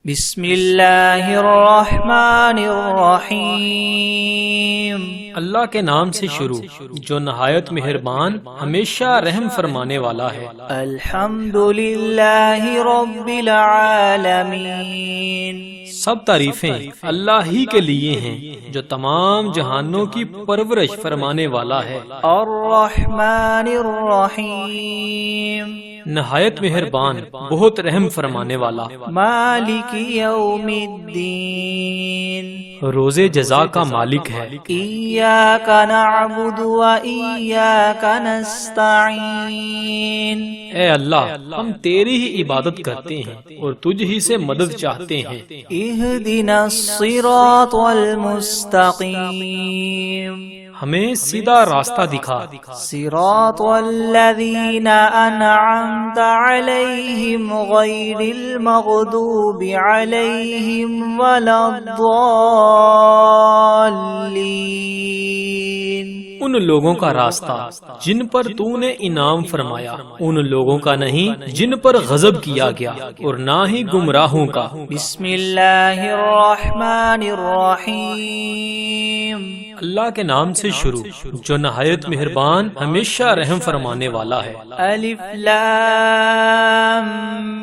بسم اللہ الرحمن الرحیم، اللہ کے نام سے شروع جو نہایت مہربان ہمیشہ رحم فرمانے والا ہے۔ الحمد للہ رب العالمین، سب تعریفیں اللہ ہی کے لیے ہیں جو تمام جہانوں کی پرورش فرمانے والا ہے۔ الرحمن الرحیم، نہایت مہربان بہت رحم فرمانے والا۔ مالک یوم الدین، روزے جزا کا مالک ہے۔ ایاک نعبد و ایاک نستعین، اے اللہ ہم تیری ہی عبادت کرتے ہیں اور تجھ ہی سے مدد چاہتے ہیں۔ اہدنا الصراط المستقیم، ہمیں سیدھا راستہ دکھا۔ صراط الذین انعمت علیہم غیر المغضوب علیہم ولا الضالین، ان لوگوں کا راستہ جن پر تو نے انعام فرمایا، ان لوگوں کا نہیں جن پر غضب کیا گیا، اور نہ ہی گمراہوں کا۔ بسم اللہ الرحمن الرحیم، اللہ کے نام سے شروع جو نہایت مہربان ہمیشہ رحم فرمانے والا ہے۔ الف لام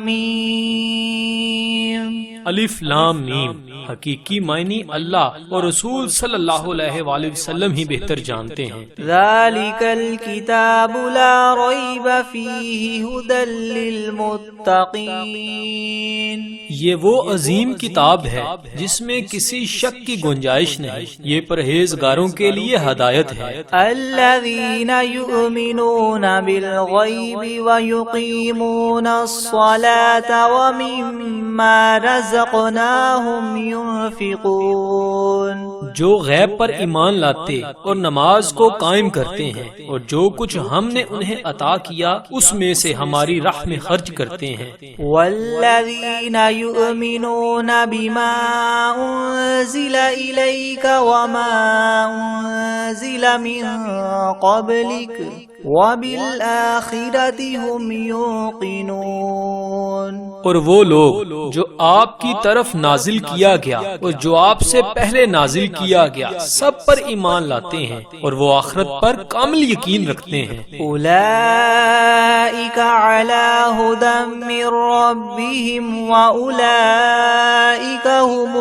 میم، الف لام میم، حقیقی معنی اللہ اور رسول صلی اللہ علیہ وآلہ وسلم ہی بہتر جانتے ہیں۔ ذالک الکتاب لا ریب فیہ ھدی للمتقین، یہ وہ عظیم کتاب ہے جس میں کسی شک کی گنجائش نہیں، یہ پرہیزگاروں کے لیے ہدایت ہے۔ الذین یؤمنون بالغیب ویقیمون الصلاة ومما رزقناہم ينفقون، جو غیب پر ایمان لاتے اور نماز کو قائم کرتے ہیں، اور جو کچھ ہم نے انہیں عطا کیا اس میں سے ہماری راہ میں خرچ کرتے ہیں۔ والذین یؤمنون بما انزل الیک وما انزل من قبلک وبالآخرۃ هم یوقنون، اور وہ لوگ جو آپ کی طرف نازل کیا گیا اور جو آپ سے پہلے نازل کیا گیا سب پر ایمان لاتے ہیں اور وہ آخرت پر کامل یقین رکھتے ہیں۔ اولئک علی ھدی من ربہم واولئک هم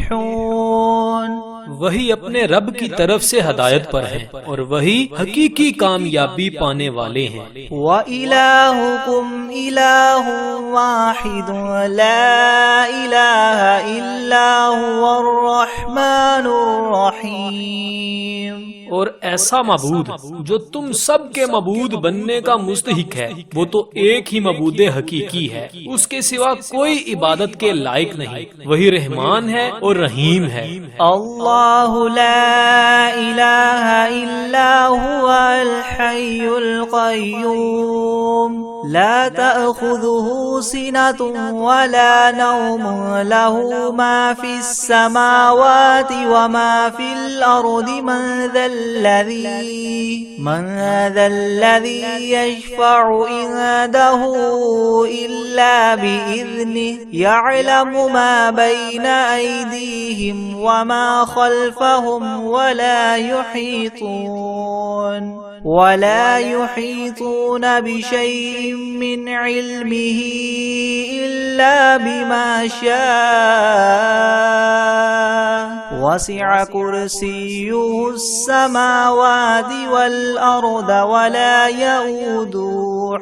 المفلحون، وہی اپنے رب کی طرف سے ہدایت پر ہیں اور وہی حقیقی کامیابی پانے والے ہیں۔ وَإِلَٰهُكُمْ إِلَٰهٌ وَاحِدٌ لَا إِلَٰهَ إِلَّا هُوَ الرَّحْمَٰنُ الرَّحِيمُ، اور ایسا معبود جو تم سب کے معبود بننے کا مستحق ہے وہ تو ایک ہی معبود حقیقی ہے، اس کے سوا کوئی عبادت کے لائق نہیں، وہی رحمان ہے اور رحیم ہے۔ اللہ لا الہ الا هو الحی القیوم، لا تأخذه سنة ولا نوم، له ما في السماوات وما في الأرض، من ذا الذي يشفع عنده إلا بإذنه، يعلم ما بين أيديهم وما خلفهم ولا يحيطون بشيء من علمه إلا بما شاء، وسع كرسيه السماوات والأرض ولا يؤوده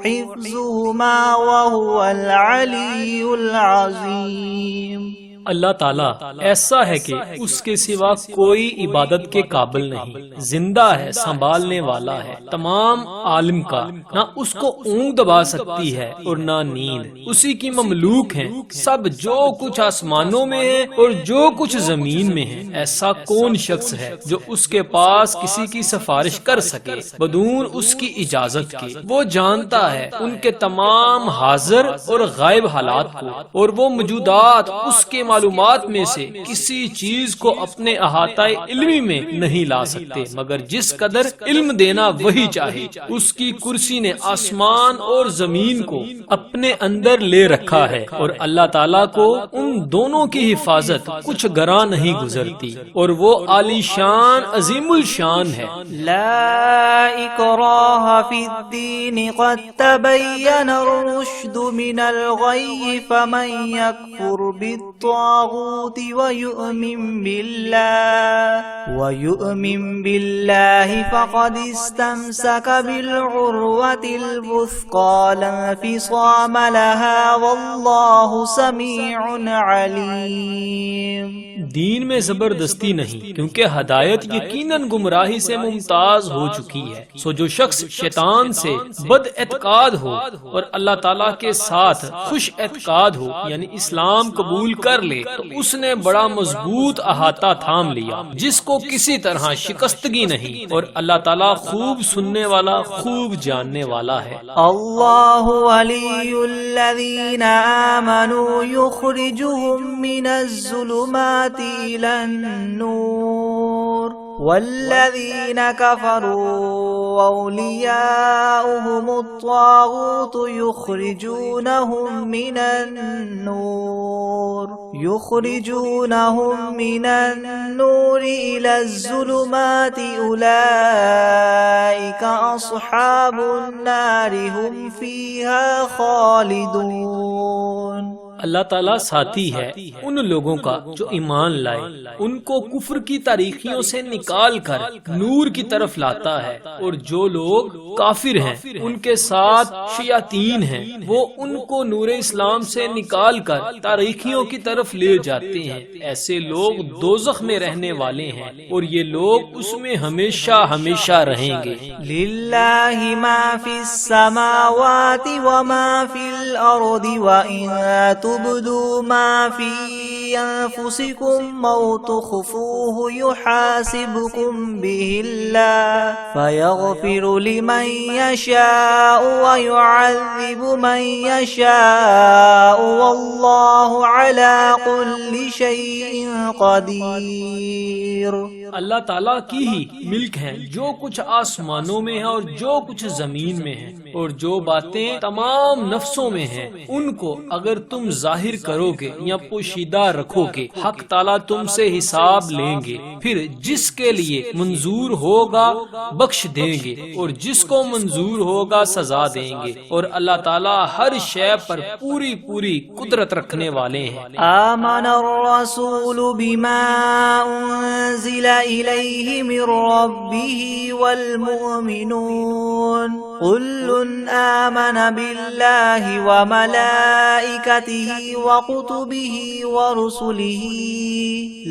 حفظهما وهو العلي العظيم۔ اللہ تعالیٰ ایسا ہے کہ اس کے سوا کوئی عبادت کے قابل نہیں، زندہ ہے، سنبھالنے والا ہے، تمام عالم کا، نہ اس کو اونگ دبا سکتی ہے اور نہ نیند، اسی کی مملوک ہیں سب جو کچھ آسمانوں میں ہے اور جو کچھ زمین میں ہے۔ ایسا کون شخص ہے جو اس کے پاس کسی کی سفارش کر سکے بدون اس کی اجازت کے؟ وہ جانتا ہے ان کے تمام حاضر اور غائب حالات کو، اور وہ موجودات اس کے معلومات میں سے کسی چیز کو اپنے احاطہ علمی میں نہیں لا سکتے مگر جس قدر علم دینا وہی چاہے. اس کی کرسی نے آسمان اور زمین کو اپنے اندر لے رکھا ہے اور اللہ تعالیٰ کو ان دونوں کی حفاظت کچھ گراں نہیں گزرتی اور وہ عالی شان عظیم الشان ہے. لا اکراہ فی الدین قد تبین الرشد من الغی فمن یکفر بالطاغوت ویؤمن باللہ فقد استمسک بالعروة الوثقى لا انفصام لها واللہ سمیع علیم. دین میں زبردستی نہیں کیونکہ ہدایت یقیناً گمراہی سے ممتاز ہو چکی ہے. سو جو شخص شیطان سے بد اعتقاد ہو اور اللہ تعالیٰ کے ساتھ خوش اعتقاد ہو یعنی اسلام قبول کر لے تو اس نے بڑا مضبوط احاطہ تھام لیا جس کو کسی طرح شکستگی نہیں اور اللہ تعالیٰ خوب سننے والا خوب جاننے والا ہے. اللہ ولی الذین آمنوا یخرجهم من الظلمات إلى النور والذین كفروا أولیاؤهم الطاغوت یخرجونهم من النور إلى الظلمات أولئك أصحاب النار هم فيها خالدون. اللہ تعالیٰ ساتھی ہے ان لوگوں کا جو ایمان لائے ان کو کفر کی تاریکیوں سے نکال کر نور کی طرف لاتا ہے اور جو لوگ کافر ہیں ان کے ساتھ شیاطین ہیں وہ ان کو نور اسلام سے نکال کر تاریکیوں کی طرف لے جاتے ہیں. ایسے لوگ دوزخ میں رہنے والے ہیں اور یہ لوگ اس میں ہمیشہ ہمیشہ رہیں گے. للہ ما فی السماوات وما فی الارض وإن تبدوا ما في أنفسكم أو تخفوه يحاسبكم به الله فيغفر لمن يشاء ويعذب من يشاء والله على كل شيء قدير. اللہ تعالیٰ کی ہی ملک ہے جو کچھ آسمانوں میں ہے اور جو کچھ زمین میں ہے اور جو باتیں تمام نفسوں میں ہیں ان کو اگر تم ظاہر کرو گے یا پوشیدہ رکھو گے حق تعالیٰ تم سے حساب لیں گے پھر جس کے لیے منظور ہوگا بخش دیں گے اور جس کو منظور ہوگا سزا دیں گے اور اللہ تعالیٰ ہر شے پر پوری پوری قدرت رکھنے والے ہیں. آمن الرسول بما انزل الیہ من ربہ والمؤمنون كل آمن بالله وملائكته وكتبه ورسله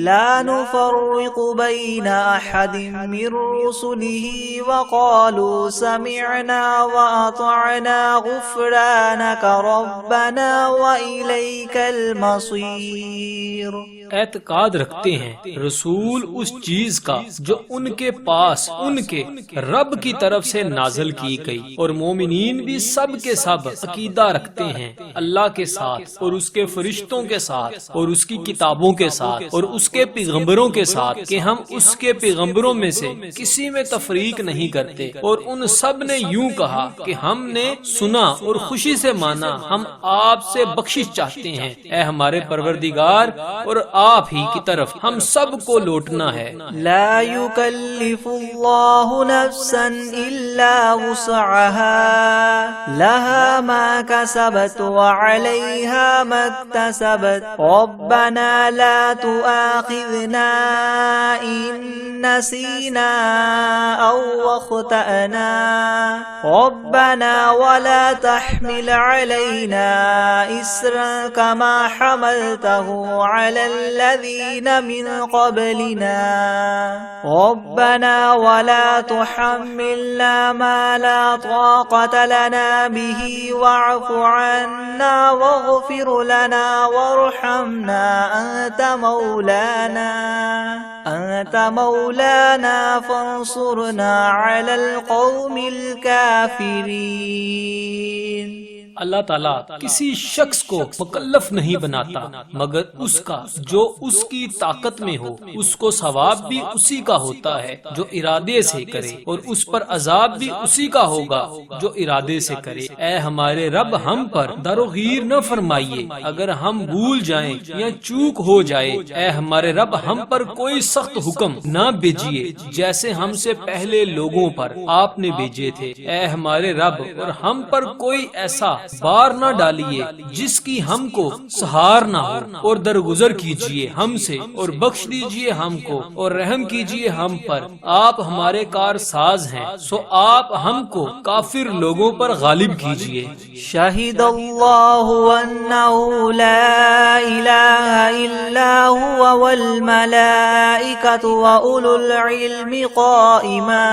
لا نفرق بين أحد من رسله وقالوا سمعنا وأطعنا غفرانك ربنا وإليك المصير. اعتقاد رکھتے ہیں رسول اس چیز کا جو ان کے پاس ان کے رب کی طرف سے نازل کی گئی اور مومنین بھی سب کے سب عقیدہ رکھتے ہیں اللہ کے ساتھ اور اس کے فرشتوں کے ساتھ اور اس کی کتابوں کے ساتھ اور اس کے پیغمبروں کے ساتھ کہ ہم اس کے پیغمبروں میں سے کسی میں تفریق نہیں کرتے اور ان سب نے یوں کہا کہ ہم نے سنا اور خوشی سے مانا ہم آپ سے بخشش چاہتے ہیں اے ہمارے پروردگار اور آپ ہی کی طرف ہم سب کو لوٹنا ہے. لا يكلف الله نفسا الا وسعها لها ما كسبت وعليها ما اكتسبت ربنا لا تؤاخذنا إن نسينا أو أخطأنا ربنا ولا تحمل علينا إسرا كما حملته على الذين من قبلنا ربنا ولا تحملنا ما لا طاقة لنا به واعف عنا واغفر لنا وارحمنا أنت مولانا فانصرنا على القوم الكافرين. اللہ تعالیٰ کسی شخص کو مکلف نہیں بناتا مگر اس کا جو اس کی طاقت میں ہو، اس کو ثواب بھی اسی کا ہوتا ہے جو ارادے سے کرے، اور اس پر عذاب بھی اسی کا ہوگا جو ارادے سے کرے۔ اے ہمارے رب ہم پر دروغیر نہ فرمائیے اگر ہم بھول جائیں یا چوک ہو جائے۔ اے ہمارے رب ہم پر کوئی سخت حکم نہ بھیجیے جیسے ہم سے پہلے لوگوں پر آپ نے بھیجے تھے۔ اے ہمارے رب اور ہم پر کوئی ایسا بار نہ ڈالیے جس کی ہم کو سہار نہ ہو، اور درگزر کیجیے ہم سے اور بخش دیجیے ہم کو اور رحم کیجیے ہم پر۔ آپ ہمارے کار ساز ہیں، سو آپ ہم کو کافر لوگوں پر غالب کیجیے۔ شہد اللہ انہ لا الہ الا هو والملائکۃ واولو العلم قائما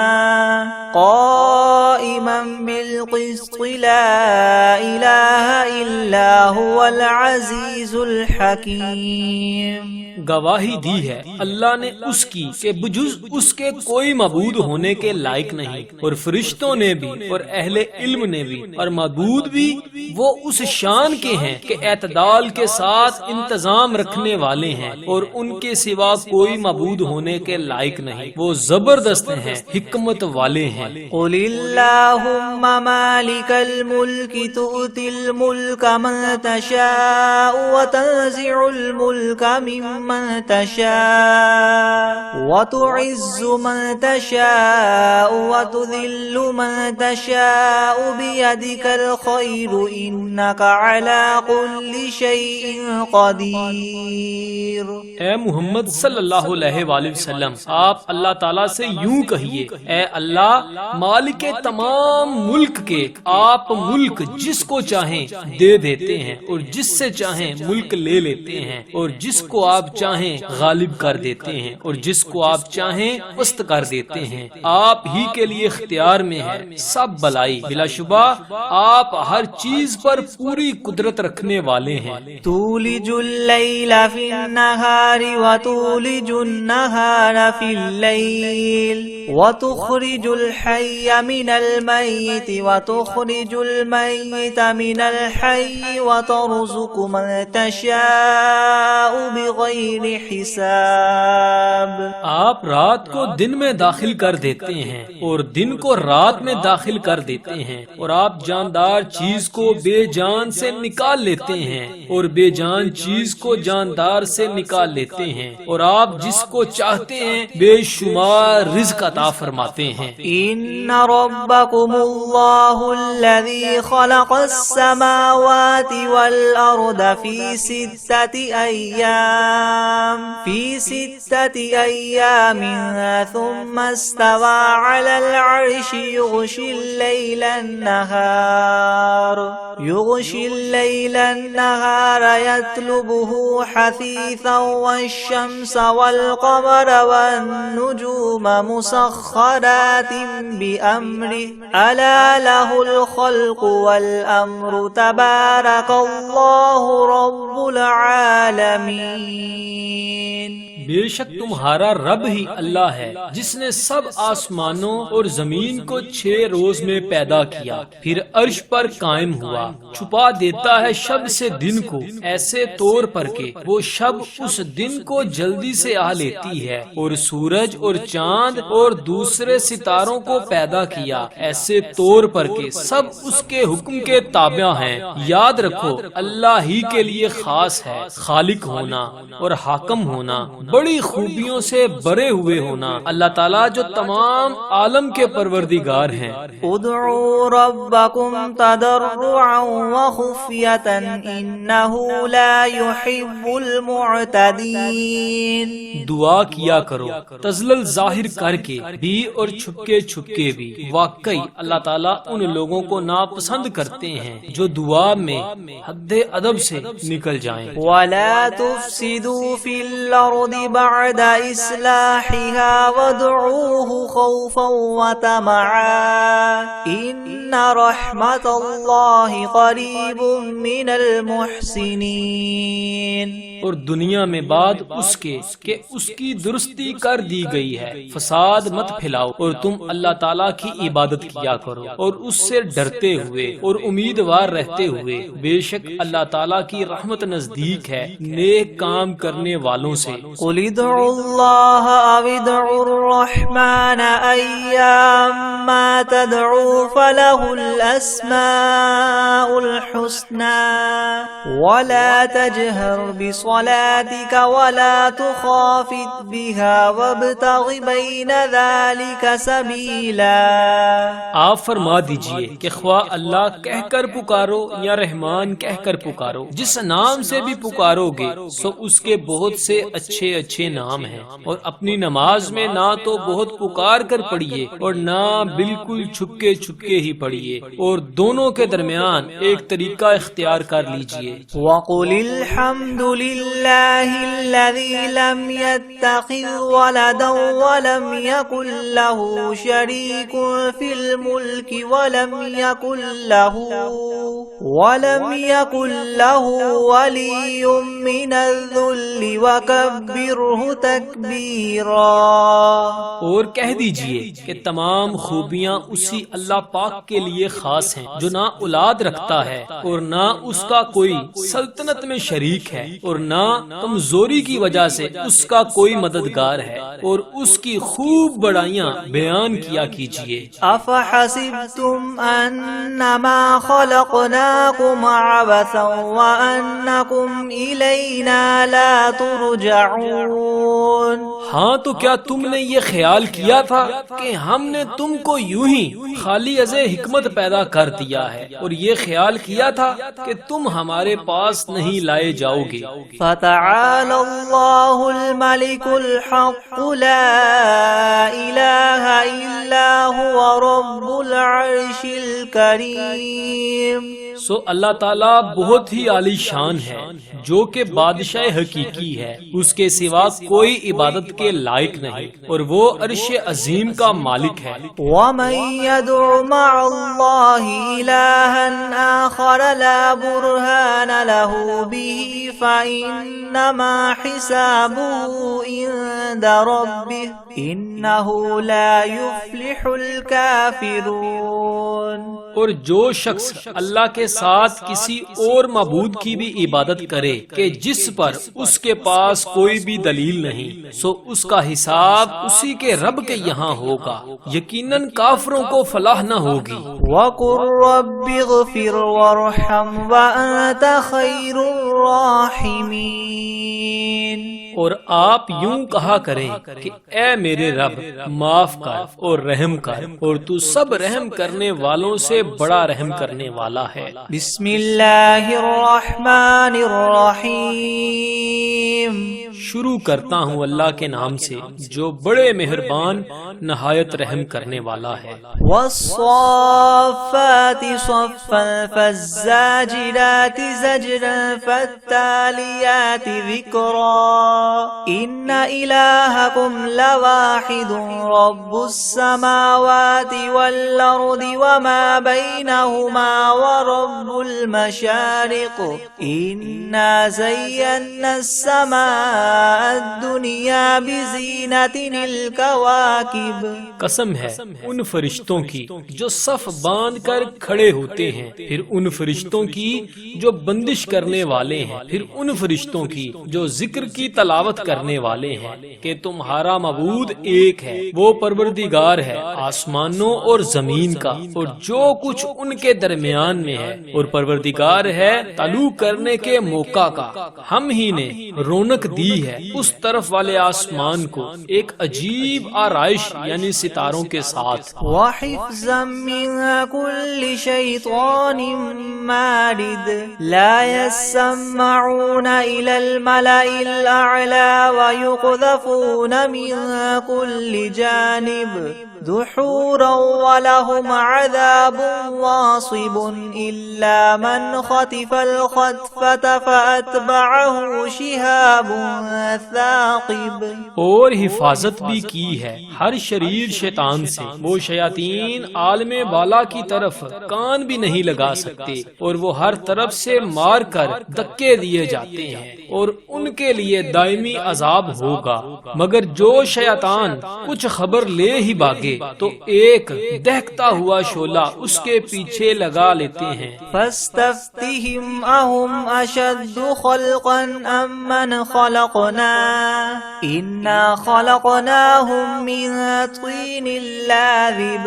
بالقسط لا الہ الا هو العزیز الحکیم۔ گواہی دی ہے اللہ نے اس کی کہ بجز اس کے کوئی معبود ہونے کے لائق نہیں، اور فرشتوں نے بھی اور اہل علم نے بھی، اور معبود بھی وہ اس شان کے ہیں کہ اعتدال کے ساتھ انتظام رکھنے والے ہیں، اور ان کے سوا کوئی معبود ہونے کے لائق نہیں، وہ زبردست ہیں، حکمت والے ہیں۔ قل اللہم مالک الملک تؤتی الملک من تشاء وتنزع الملک ممن تشاء وتعز من تشاء وتذل من تشاء بیدک الخیر انک علی کل شیء قدیر۔ اے محمد صلی اللہ علیہ وآلہ وسلم، آپ اللہ تعالیٰ سے یوں کہیے، اے اللہ مالک تمام ملک کے، آپ ملک جس کو چاہیں دے دیتے ہیں اور جس سے چاہیں ملک لے لیتے ہیں، اور جس کو آپ چاہیں غالب کر دیتے ہیں اور جس کو آپ چاہیں پست کر دیتے ہیں۔ آپ ہی کے لیے اختیار میں ہے سب بلائی، بلا شبہ آپ ہر چیز پر پوری قدرت رکھنے والے ہیں۔ تولج اللیل فی النہار وتولج النہار فی اللیل وتخرج الحی من المیت وتخرج المیت من الحی وترزق من تشاء بغیر حساب۔ آپ رات کو دن میں داخل کر دیتے ہیں اور دن کو رات میں داخل کر دیتے ہیں، اور آپ جاندار چیز کو بے جان سے نکال لیتے ہیں اور بے جان چیز کو جاندار سے نکال لیتے ہیں، اور آپ جس کو چاہتے ہیں بے شمار رزق عطا فرماتے ہیں۔ ان ربکم اللہ الذی خلق السماوات والارض فی ستة ایام ثم استوى على العرش يغشي الليل النهار يطلبه حثيثا والشمس والقمر والنجوم مسخرات بأمره ألا له الخلق والأمر تبارك الله رب العالمين۔ بے شک تمہارا رب ہی اللہ ہے جس نے سب آسمانوں اور زمین کو 6 روز میں پیدا کیا، پھر عرش پر قائم ہوا، چھپا دیتا ہے شب سے دن کو ایسے طور پر کہ وہ شب اس دن کو جلدی سے آ لیتی ہے، اور سورج اور چاند اور دوسرے ستاروں کو پیدا کیا ایسے طور پر کہ سب اس کے حکم کے تابع ہیں۔ یاد رکھو اللہ ہی کے لیے خاص ہے خالق ہونا اور حاکم ہونا، بڑی خوبیوں سے بھرے ہوئے ہونا۔ اللہ تعالیٰ جو تمام عالم کے پروردگار ہیں۔ ادعوا ربکم تضرعا وخفیۃ انہ لا يحب المعتدین۔ دعا کیا کرو تزلل ظاہر کر کے بھی اور چھپ کے بھی، واقعی اللہ تعالیٰ ان لوگوں کو ناپسند کرتے ہیں جو دعا میں حد ادب سے نکل جائیں۔ ولا تفسدوا فی الارض بعد اصلاحها وادعوه خوفا وطمعا ان رحمت اللہ قریب من المحسنین۔ اور دنیا میں بعد اس کے کہ اس کی درستی کر دی گئی ہے۔ فساد مت پھیلاؤ اور تم اللہ تعالیٰ کی عبادت کیا کرو اور اس سے ڈرتے ہوئے اور امیدوار رہتے ہوئے، بے شک اللہ تعالیٰ کی رحمت نزدیک ہے نیک کام کرنے والوں سے۔ قل ادعوا اللہ او ادعوا الرحمن ایما تدعوا فله الاسماء الحسنى ولا تجهر بصلاتك ولا تخافت بها وابتغ بين ذلك سبيلا۔ آپ فرما دیجئے کہ خواہ اللہ کہہ کر پکارو یا رحمان کہہ کر پکارو، جس نام سے بھی پکارو گے سو اس کے بہت سے اچھے اچھے نام ہیں، اور اپنی نماز میں نہ تو بہت پکار کر پڑھیے اور نہ بالکل چھپکے چھپکے ہی پڑھیے، اور دونوں کے درمیان ایک طریقہ اختیار کر لیجئے۔ وَقُلِ الْحَمْدُ لِلَّهِ الَّذِي لَمْ يَتَّخِذْ وَلَدًا وَلَمْ يَكُنْ لَهُ شَرِيكٌ فِي الْمُلْكِ وَلَمْ يَكُنْ لَهُ وَلِيٌّ مِّنَ الذُّلِّ وَكَبِّرْهُ تَكْبِيرًا۔ اور کہہ دیجئے کہ تمام خوبیاں اسی اللہ پاک کے لیے خاص ہیں جو نہ اولاد رکھتا ہے اور نہ اس کا کوئی سلطنت میں شریک ہے اور نہ کمزوری کی وجہ سے اس کا کوئی مددگار ہے، اور اس کی خوب بڑائیاں بیان کیا کیجئے۔ افحسبتم انما خلقناکم عبثا وانکم الینا لا ترجعون۔ ہاں تو کیا تم نے یہ خیال کیا تھا کہ ہم نے تم کو یوں ہی خالی از حکمت پیدا کر دیا ہے، اور یہ خیال کیا تھا کہ تم ہمارے پاس نہیں لائے جاؤ گے۔ فتعالى الله الملك الحق لا إله إلا هو رب العرش الكريم۔ سو اللہ تعالیٰ بہت ہی عالی شان ہے جو کہ بادشاہ حقیقی ہے، اس کے سوا کوئی عبادت کے لائق نہیں، اور وہ عرش عظیم کا مالک ہے۔ وَمَن يَدْعُ مَعَ اللَّهِ إِلَٰهًا آخَرَ لَا بُرْهَانَ لَهُ بِهِ فَإِنَّمَا حِسَابُهُ عِندَ رَبِّهِ إِنَّهُ لَا يُفْلِحُ الْكَافِرُونَ۔ اور جو شخص اللہ کے ساتھ کسی اور معبود کی بھی عبادت کرے کہ جس پر اس کے پاس کوئی بھی دلیل نہیں، سو اس کا حساب اسی کے رب کے یہاں ہوگا، یقیناً کافروں کو فلاح نہ ہوگی۔ وَقُلْ رَبِّ اغْفِرْ وَارْحَمْ وَأَنْتَ خَيْرُ الرَّاحِمِينَ۔ اور آپ یوں کہا کریں کہ اے میرے رب معاف کر اور رحم کر، اور تو سب رحم کرنے والوں سے بڑا رحم کرنے والا ہے۔ بسم اللہ الرحمن الرحیم۔ شروع کرتا ہوں اللہ کے نام سے جو بڑے مہربان نہایت رحم کرنے والا ہے۔ والصافات صفا فالزاجرات زجرا فالتاليات ذکرا ان الہکم لواحد رب السماوات والارض وما بینہما ورب المشارق انا زینا السماء الدنیا بزینت الکواکب۔ قسم ہے ان فرشتوں کی جو صف باندھ کر کھڑے ہوتے ہیں، پھر ان فرشتوں کی جو بندش کرنے والے ہیں، پھر ان فرشتوں کی جو ذکر کی تلاوت کرنے والے ہیں کہ تمہارا معبود ایک ہے، وہ پروردگار ہے آسمانوں اور زمین کا اور جو کچھ ان کے درمیان میں ہے، اور پروردگار ہے طلوع کرنے کے موقع کا۔ ہم ہی نے رونق دی ہے اس طرف والے آسمان کو ایک عجیب آرائش یعنی ستاروں کے ساتھ، وحفظا من كل شيطان مارد لا يسمعون إلى الملأ الأعلى ويقذفون من كل جانب دحورا ولهم عذاب واصب إلا من خطف الخطفة فأتبعه شهاب ثاقب. اور حفاظت بھی کی ہے ہر شریر شیطان سے. وہ شیاطین عالم بالا کی طرف کان بھی نہیں لگا سکتے اور وہ ہر طرف سے مار کر دکے دیے جاتے ہیں اور ان کے لیے دائمی عذاب ہوگا. مگر جو شیطان کچھ خبر لے ہی بھاگے تو ایک دہکتا ہوا شعلہ اس کے پیچھے لگا لیتے ہیں. فاستفتهم أهم أشد خلقا أم من خلقنا إنا خلقناهم من طين لاذب.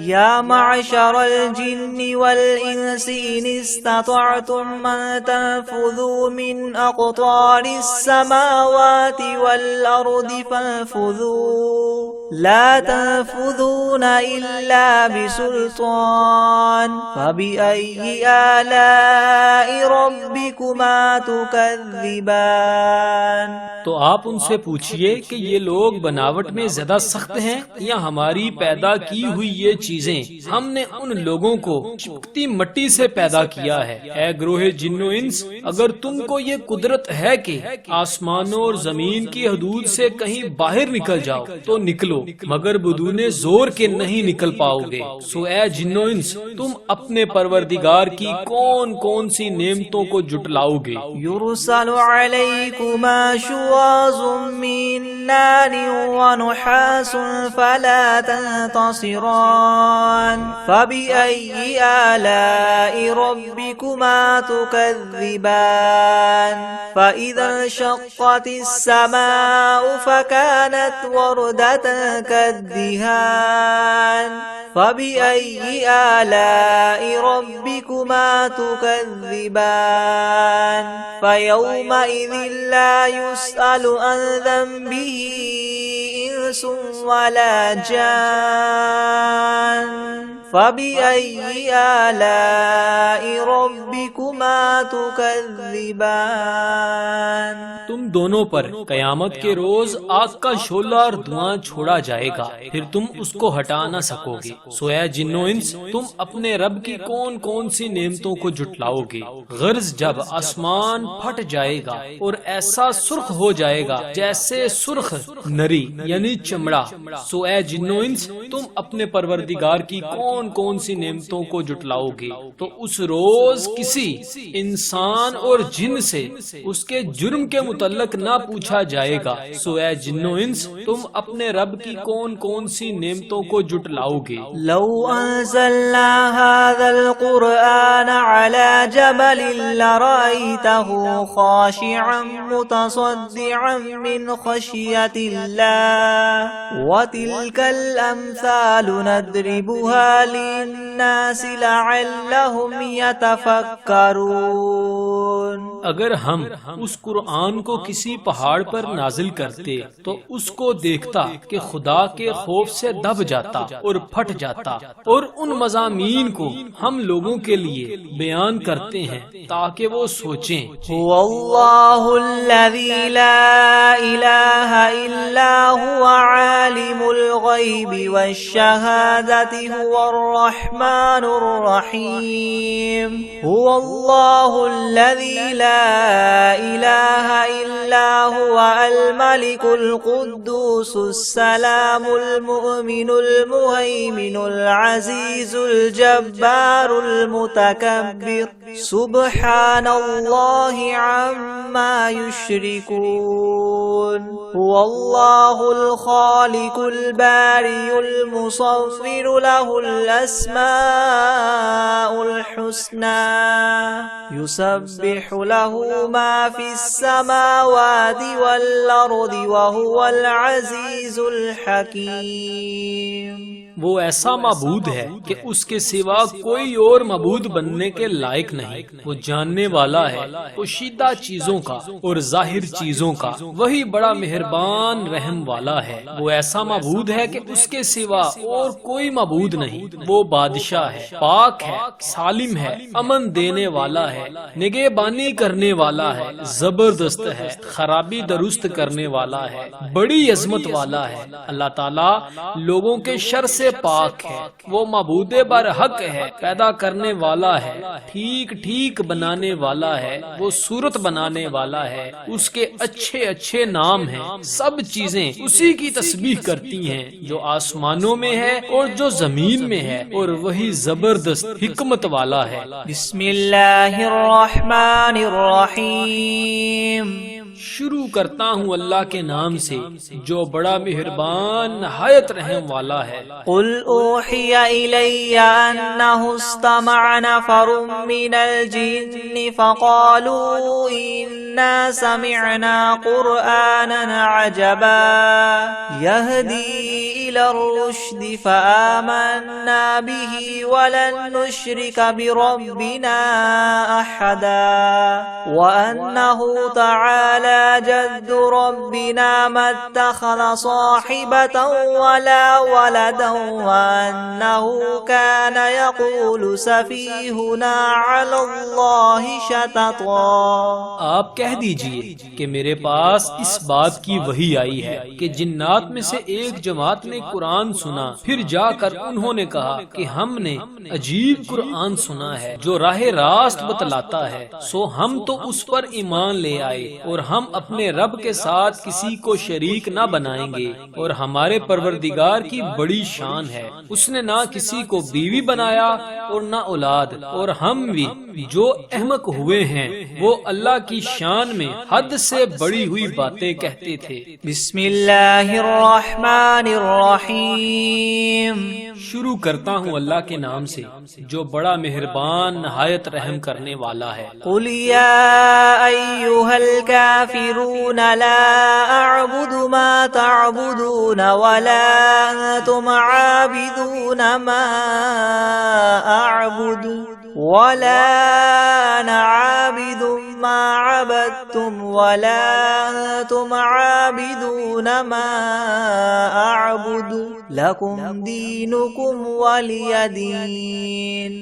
يا معشر الجن والإنس إن استطعتم أن تنفذوا من أقطار السماوات والأرض فانفذوا لا تنفذون إلا بسلطان. فبأي آلاء ربكما تكذبان. تو آپ ان سے پوچھئے کہ یہ لوگ بناوٹ میں زیادہ سخت ہیں یا ہماری پیدا کی ہوئی یہ چیزیں؟ ہم نے ان لوگوں کو چپکتی مٹی سے پیدا کیا ہے. اے گروہ جن و انس، اگر تم کو یہ قدرت ہے کہ آسمانوں اور زمین کی حدود سے کہیں باہر نکل جاؤ تو نکلو، مگر بدون زور کے نہیں نکل پاؤ گے. سو اے جن و انس، تم اپنے پروردگار کی کون کون سی نعمتوں کو جٹلاؤ گے؟ يرسل عليكما شواظ من نار ونحاس فلا تنتصران. فبأي آلاء ربكما تكذبان. فإذا انشقت السماء فكانت وردة كالدهان. فبأي آلاء ربكما تكذبان. فيومئذ لا يسأل عن ذنبه إنس ولا جان. فبأي آلاء ربكما تكذبان. تم دونوں پر قیامت کے روز آگ کا شعلہ اور دھواں چھوڑا جائے گا، پھر تم اس کو ہٹا نہ سکو گے. سو اے جن و انس، تم اپنے رب کی کون کون سی نعمتوں کو جٹلاؤ گے؟ غرض جب آسمان پھٹ جائے گا اور ایسا سرخ ہو جائے گا جیسے سرخ نری یعنی چمڑا. سو اے جن و انس، تم اپنے پروردگار کی کون کون سی نعمتوں کو جٹلاؤ گے؟ تو اس روز کسی انسان اور جن سے اس کے جرم کے متعلق نہ پوچھا جائے گا. سو اے جن و انس، تم اپنے رب کی کون کون سی نعمتوں کو جٹلاؤ گے؟ لو انزلنا هذا القرآن على جبل لرأيته خاشعا متصدعا من خشية الله. وتلك الأمثال نضربها للناس لعلهم يتفكرون. اگر ہم اس قرآن کو کسی پہاڑ پر نازل کرتے تو اس کو دیکھتا کہ خدا کے خوف سے دب جاتا اور پھٹ جاتا. اور ان مضامین کو ہم لوگوں کے لیے بیان کرتے ہیں تاکہ وہ سوچیں. هو اللہ الذی لا الہ الا هو عالم الغیب والشہادة هو الرحمن الرحیم. هو اللہ الذی لا الہ الا هو الملک القدوس السلام المؤمن المہیمن العزیز الجبار المتکبر. سبحان اللہ عما یشرکون. هو اللہ الخالق الباری المصور له الاسماء الحسنى. يسبح له ما في السماوات والأرض وهو العزيز الحكيم. وہ ایسا معبود ہے کہ اس کے سوا کوئی اور معبود بننے کے لائق نہیں. وہ جاننے والا ہے پوشیدہ چیزوں کا اور ظاہر چیزوں کا. وہی بڑا مہربان رحم والا ہے. وہ ایسا معبود ہے کہ اس کے سوا اور کوئی معبود نہیں، وہ بادشاہ ہے، پاک ہے، سالم ہے، امن دینے والا ہے، نگہبانی کرنے والا ہے، زبردست ہے، خرابی درست کرنے والا ہے، بڑی عظمت والا ہے۔ اللہ تعالیٰ لوگوں کے شر سے پاک ہے، وہ معبود برحق ہے، پیدا کرنے والا ہے، ٹھیک ٹھیک بنانے والا ہے، وہ صورت بنانے والا ہے، اس کے اچھے اچھے نام ہیں، سب چیزیں اسی کی تسبیح کرتی ہیں جو آسمانوں میں ہے اور جو زمین میں ہے، اور وہی زبردست حکمت والا ہے۔ بسم اللہ الرحمن الرحیم، شروع کرتا ہوں اللہ کے نام سے جو بڑا مہربان نہایت رحم والا ہے۔ قل اوحی الی انہ استمع نفر من الجن فقالوا انا سمعنا قرآنا عجبا یہدی الی الرشد فآمنا به ولن نشرک بربنا احدا وانہ تعالی جد ربنا ما اتخذ صاحبة ولا ولدا وأنه كان يقول سفيهنا على الله شططا۔ آپ کہہ دیجئے کہ میرے پاس اس بات کی وحی آئی ہے کہ جنات میں سے ایک جماعت نے قرآن سنا، پھر جا کر انہوں نے کہا کہ ہم نے عجیب قرآن سنا ہے جو راہ راست بتلاتا ہے، سو ہم تو اس پر ایمان لے آئے اور ہم اپنے رب کے ساتھ کسی کو شریک نہ بنائیں گے، اور ہمارے پروردگار کی بڑی شان ہے، اس نے نہ کسی کو بیوی بنایا اور نہ اولاد، اور ہم بھی جو احمق ہوئے ہیں وہ اللہ کی شان میں حد سے بڑی ہوئی باتیں کہتے تھے۔ بسم اللہ الرحمن الرحیم، شروع کرتا ہوں اللہ کے نام سے جو بڑا مہربان نہایت رحم کرنے والا ہے۔ قل یا ایھا الکافرون لا اعبد ما تعبدون ولا انتم عابدون ما اعبد ولا انا عابد ما عبدتم ولا انتم عابدون ما اعبد لکم دینکم ولی دین۔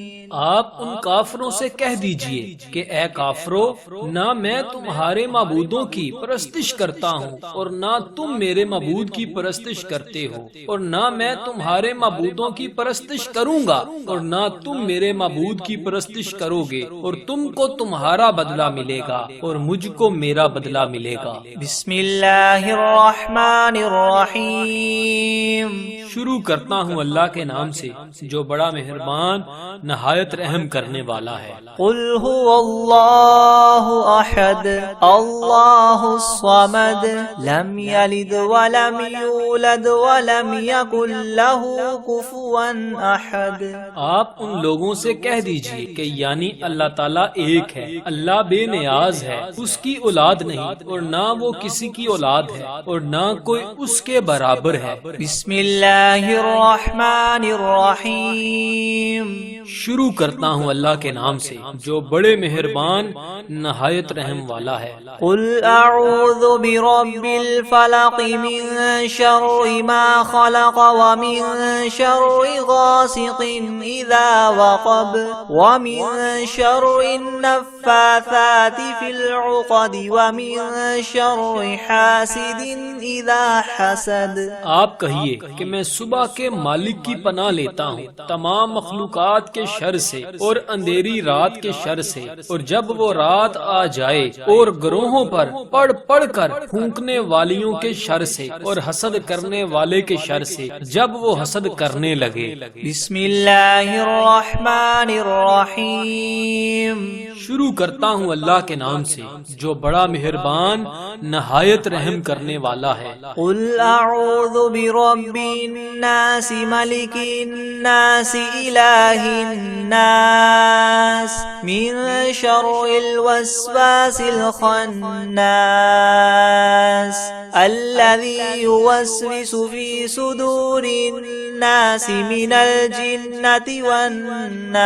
آپ ان کافروں سے کہہ دیجئے کہ اے کافرو، نہ میں تمہارے معبودوں کی پرستش کرتا ہوں اور نہ تم میرے معبود کی پرستش کرتے ہو، اور نہ میں تمہارے معبودوں کی پرستش کروں گا اور نہ تم میرے معبود کی پرستش کرو گے، اور تم کو تمہارا بدلہ ملے گا اور مجھ کو میرا بدلہ ملے گا۔ بسم اللہ الرحمن الرحیم، شروع کرتا ہوں اللہ کے نام سے جو بڑا مہربان نہایت رحم کرنے والا ہے۔ قل هو اللہ احد اللہ الصمد لم یلد ولم یولد ولم یکن له کفوا احد۔ آپ ان لوگوں سے کہہ دیجئے کہ یعنی اللہ تعالیٰ ایک ہے، اللہ بے نیاز ہے، اس کی اولاد نہیں اور نہ وہ کسی کی اولاد ہے اور نہ کوئی اس کے برابر ہے۔ بسم اللہ الرحمن الرحیم، شروع کرتا ہوں اللہ کے نام سے جو بڑے مہربان نہایت رحم والا ہے۔ قل اعوذ برب الفلق من شر ما خلق ومن شر غاسق اذا وقب ومن شر النفاثات في العقد ومن شر حاسد اذا حسد۔ آپ کہیے کہ میں صبح کے مالک کی پناہ لیتا ہوں تمام مخلوقات کے شر سے اور اندھیری رات کے شر سے، اور جب وہ رات آ جائے، اور گروہوں پر پڑھ پڑھ کر پھونکنے والیوں کے شر سے اور حسد کرنے والے کے شر سے جب وہ حسد کرنے لگے۔ بسم اللہ الرحمن الرحیم، شروع کرتا ہوں اللہ کے نام سے جو بڑا مہربان نہایت رحم کرنے والا ہے۔ قل اعوذ برب الناس ملک الناس الہ الناس من شر الوسواس الخناس الذي يوسوس في صدور الناس من الجنة والناس۔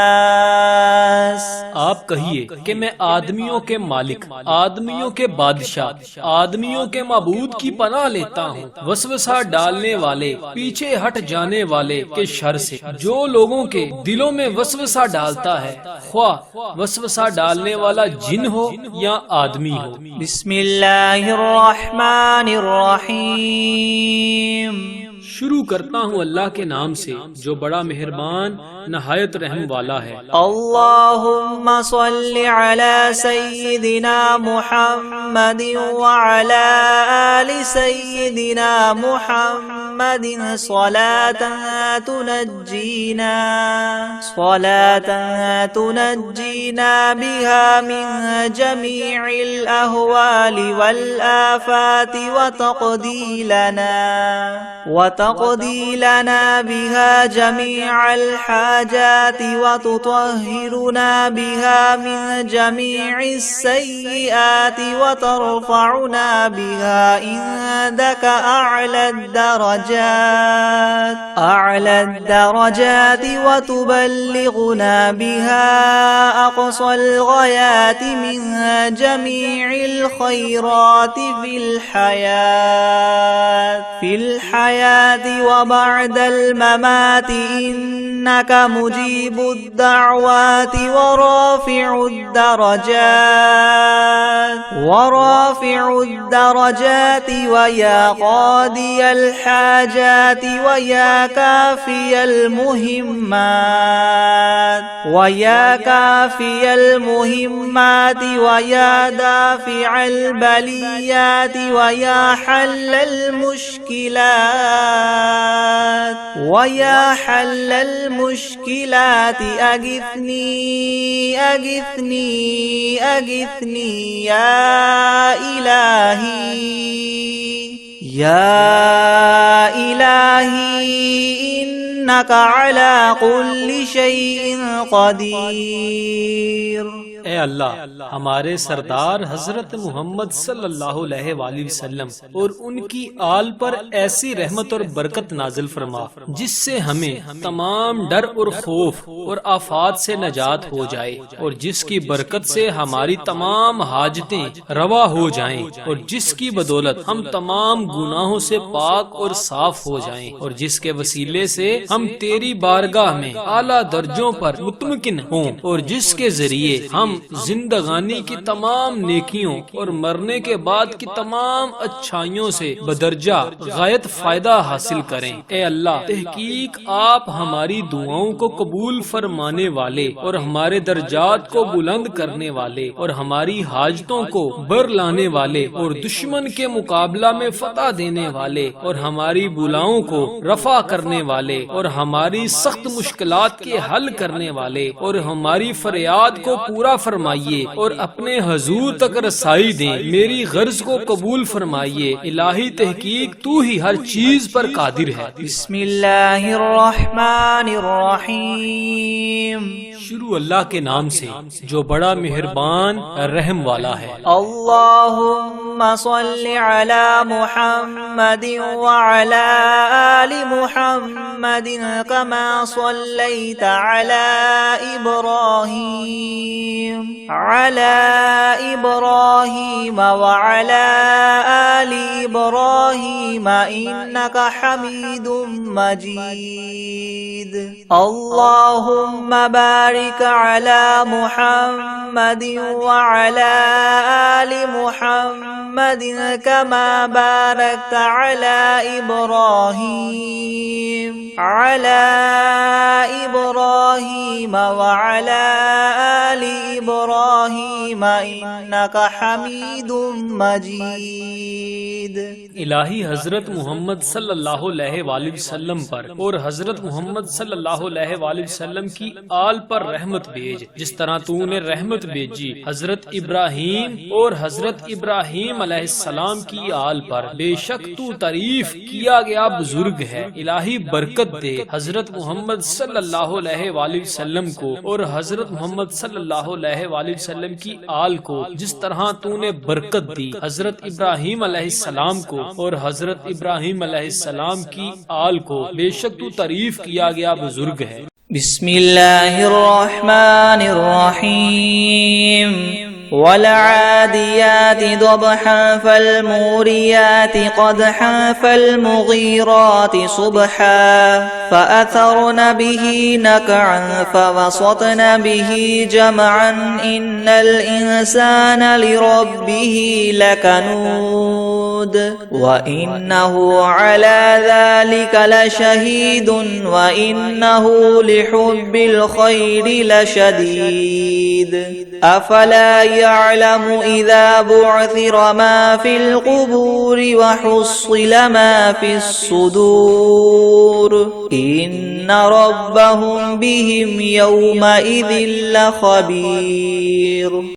آپ کہیے کہ میں آدمیوں کے مالک، آدمیوں کے بادشاہ، آدمیوں کے معبود کی پناہ لیتا ہوں وسوسہ ڈالنے والے، پیچھے ہٹ جانے والے کے شر سے، جو لوگوں کے دلوں میں وسوسہ ڈالتا ہے، خواہ وسوسہ ڈالنے والا جن ہو یا آدمی ہو۔ بسم اللہ الرحمن الرحیم۔ شروع کرتا ہوں اللہ کے نام سے جو بڑا مہربان نہایت رحم والا ہے۔ اللہم صل علی سیدنا محمد وعلی آل سیدنا محمد صلاة تنجینا بها من جمیع الاہوال والآفات وتقضی لنا بها جميع الحاجات وتطهرنا بها من جميع السيئات وترفعنا بها عندك أعلى الدرجات وتبلغنا بها أقصى الغايات من جميع الخيرات في الحياة وبعد الممات إنك مجيب الدعوات ورافع الدرجات ويا قاضي الحاجات ويا كافي المهمات ويا دافع البليات ويا حل المشكلات أغثني يا إلهي إنك على كل شيء قدير۔ اے اللہ، ہمارے سردار حضرت محمد صلی اللہ علیہ وآلہ وسلم اور ان کی آل پر ایسی رحمت اور برکت نازل فرما جس سے ہمیں تمام ڈر اور خوف اور آفات سے نجات ہو جائے، اور جس کی برکت سے ہماری تمام حاجتیں روا ہو جائیں، اور جس کی بدولت ہم تمام گناہوں سے پاک اور صاف ہو جائیں، اور جس کے وسیلے سے ہم تیری بارگاہ میں اعلیٰ درجوں پر مطمئن ہوں، اور جس کے ذریعے ہم زندگانی کی تمام نیکیوں اور مرنے کے بعد کی تمام اچھائیوں سے بدرجہ غایت فائدہ حاصل کریں۔ اے اللہ، تحقیق آپ ہماری دعاؤں کو قبول فرمانے والے اور ہمارے درجات کو بلند کرنے والے اور ہماری حاجتوں کو بر لانے والے اور دشمن کے مقابلہ میں فتح دینے والے اور ہماری بلاؤں کو رفع کرنے والے اور ہماری سخت مشکلات کے حل کرنے والے اور ہماری فریاد کو پورا فرمائیے اور اپنے حضور تک رسائی دیں۔ میری غرض کو قبول فرمائیے۔ الہی تحقیق تو ہی ہر چیز پر قادر ہے۔ بسم اللہ الرحمن الرحیم۔ شروع اللہ کے نام سے جو بڑا مہربان رحم والا ہے۔ اللہم صل علی محمد وعلی آل محمد کما صلیت علی ابراہیم وعلی آل ابراہیم انک حمید مجید۔ اللہم بارک علی محمد وعلی آل محمد کما بارکت علی ابراہیم وعلی آل ابراہیم انک حمید مجید۔ الہی حضرت محمد صلی اللہ علیہ وآلہ وسلم پر اور حضرت محمد صلی اللہ علیہ وآلہ وسلم کی آل پر رحمت بھیج جس طرح تو نے رحمت بھیجی حضرت ابراہیم اور حضرت ابراہیم علیہ السلام کی آل پر۔ بے شک تو تعریف کیا گیا بزرگ ہے۔ الہی برکت دے حضرت محمد صلی اللہ علیہ وآلہ وسلم کو اور حضرت محمد صلی اللہ علیہ وآلہ وسلم کی آل کو جس طرح تو نے برکت دی حضرت ابراہیم علیہ السلام السلام کو اور حضرت ابراہیم علیہ السلام کی آل کو بے شک تو تعریف کیا گیا بزرگ ہے۔ بسم اللہ الرحمن الرحیم والعادیات ضبحا فالموریات قدحا فالمغیرات صبحا فأثرن به نقعا فوسطن به جمعا إن الإنسان لربه لكنود وإنه على ذلك لشهيد وإنه لحب الخير لشديد أفلا يعلم إذا بعثر ما في القبور وحصل ما في الصدور إن ربهم بهم يومئذ لخبير۔